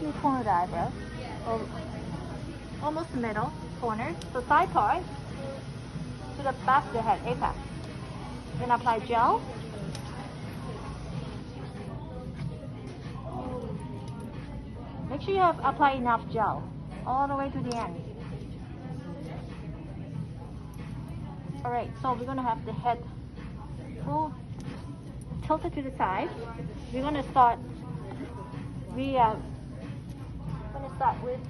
to the corner of the eyebrow, or almost the middle corner, the side part, to the back of the head, apex. Then apply gel. Make sure you have apply enough gel all the way to the end. Alright, so we're gonna have the head full tilted to the side. We're gonna start with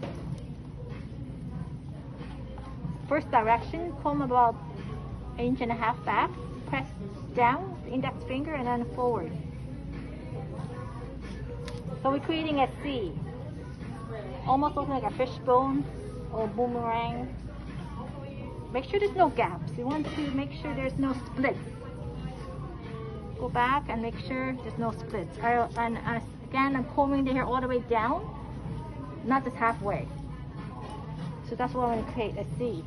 first direction, comb about 1.5 inches back, press down the index finger and then forward. So we're creating a C, almost looking like a fishbone or boomerang. Make sure there's no gaps. You want to make sure there's no splits. Go back and make sure there's no splits. And again, I'm combing the hair all the way down, not just halfway. So that's why I'm going to create a C.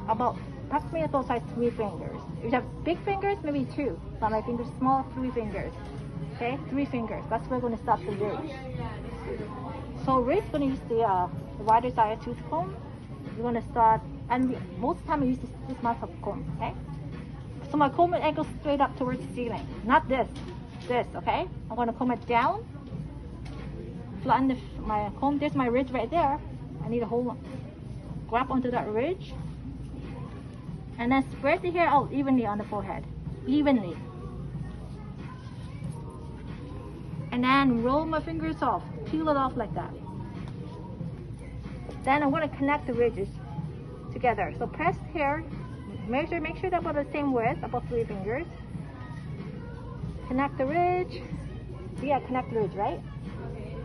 About approximately about size 3 fingers. If you have big fingers, maybe 2. But my fingers small, 3 fingers. Okay, 3 fingers. That's where we're going to start the ridge. So ridge, we're going to use the wider side tooth comb. We're going to start, and most of the time I use this mouth of comb. Okay. So my comb angles straight up towards the ceiling, not this. This, okay? I'm going to comb it down, flatten my comb. There's my ridge right there. I need to grab onto that ridge, and then spread the hair out evenly on the forehead, evenly. And then roll my fingers off, peel it off like that. Then I'm going to connect the ridges together. So press hair. Make sure they're about the same width, about 3 fingers. Connect the ridge. Yeah, connect the ridge, right?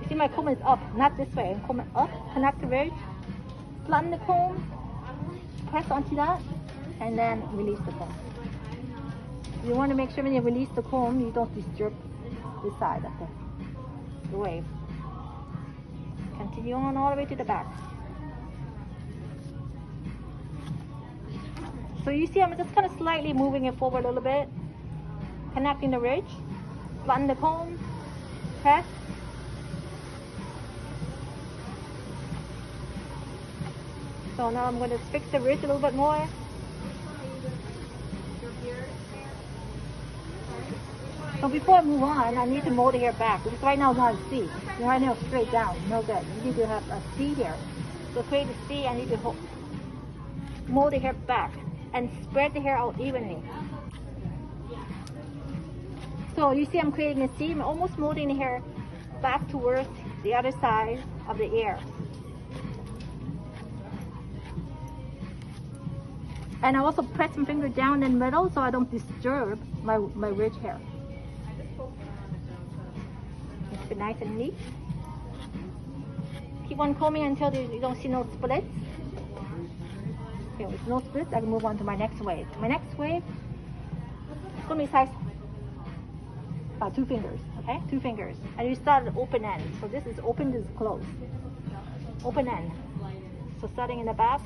You see my comb is up, not this way. I'm combing up, connect the ridge, flatten the comb, press onto that, and then release the comb. You want to make sure when you release the comb, you don't disturb this side of the wave. Continue on all the way to the back. So you see I'm just kind of slightly moving it forward a little bit, connecting the ridge, flatten the comb, press. So now I'm going to fix the ridge a little bit more. So before I move on, I need to mold the hair back, because right now it's not a C. Right now it's straight down, no good. You need to have a C here. So to create a C, I need to mold the hair back and spread the hair out evenly. So you see I'm creating a C. I'm almost molding the hair back towards the other side of the ear. And I also press my finger down in the middle so I don't disturb my ridge hair. Keep it nice and neat. Keep on combing until you don't see no splits. Okay, with no splits, I can move on to my next wave. My next wave is going to be size 2 fingers, okay? 2 fingers. And you start at open end. So this is open, this is closed. Open end. So starting in the back.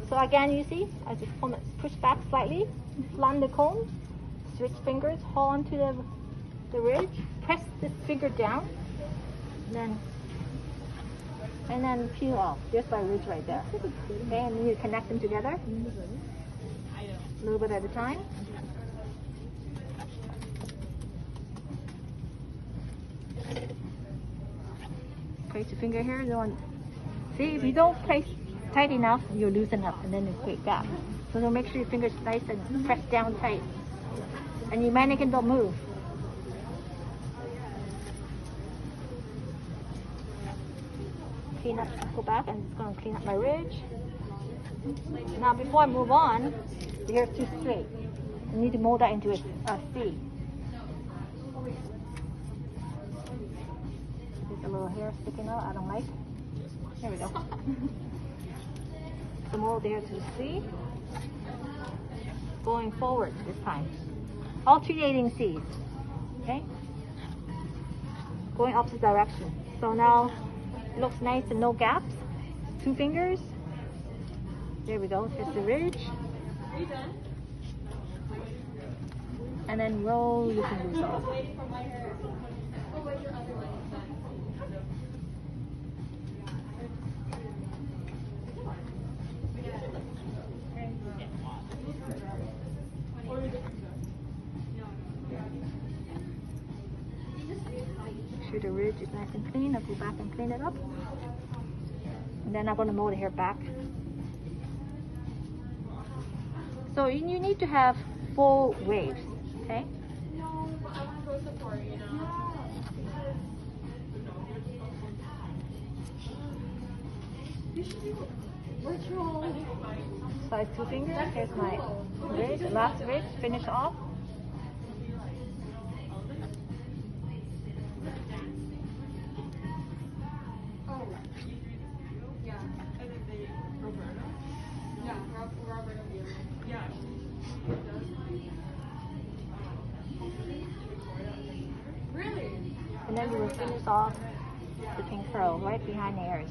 So again, you see, I just push back slightly, flatten the comb, switch fingers, hold onto the ridge, press this finger down, and then peel off. There's my ridge right there. Okay, and then you connect them together, a little bit at a time. Place your finger here. See, if you don't place tight enough, you loosen up and then you create gap. So make sure your fingers nice and press down tight. And your mannequin don't move. Clean up, go back, and it's going to clean up my ridge. Now before I move on, the hair is too straight. I need to mold that into a C. There's a little hair sticking out, I don't like. There we go. So mold the hair to the C. Going forward this time. Alternating C's. Okay? Going opposite direction. So now it looks nice and no gaps. 2 fingers. There we go. Here's the ridge. And then roll your fingers off. sure the ridge is nice and clean. I'll go back and clean it up. And then I'm going to mow the hair back. So you need to have full waves, okay? No, but I want to go support, you know. You should do virtual. Size 2 fingers. Here's my ridge, last ridge, finish off. Oh, yeah. Roberta? Yeah, Roberta. Yeah. Really? And then you will finish off the pink curl right behind the ears.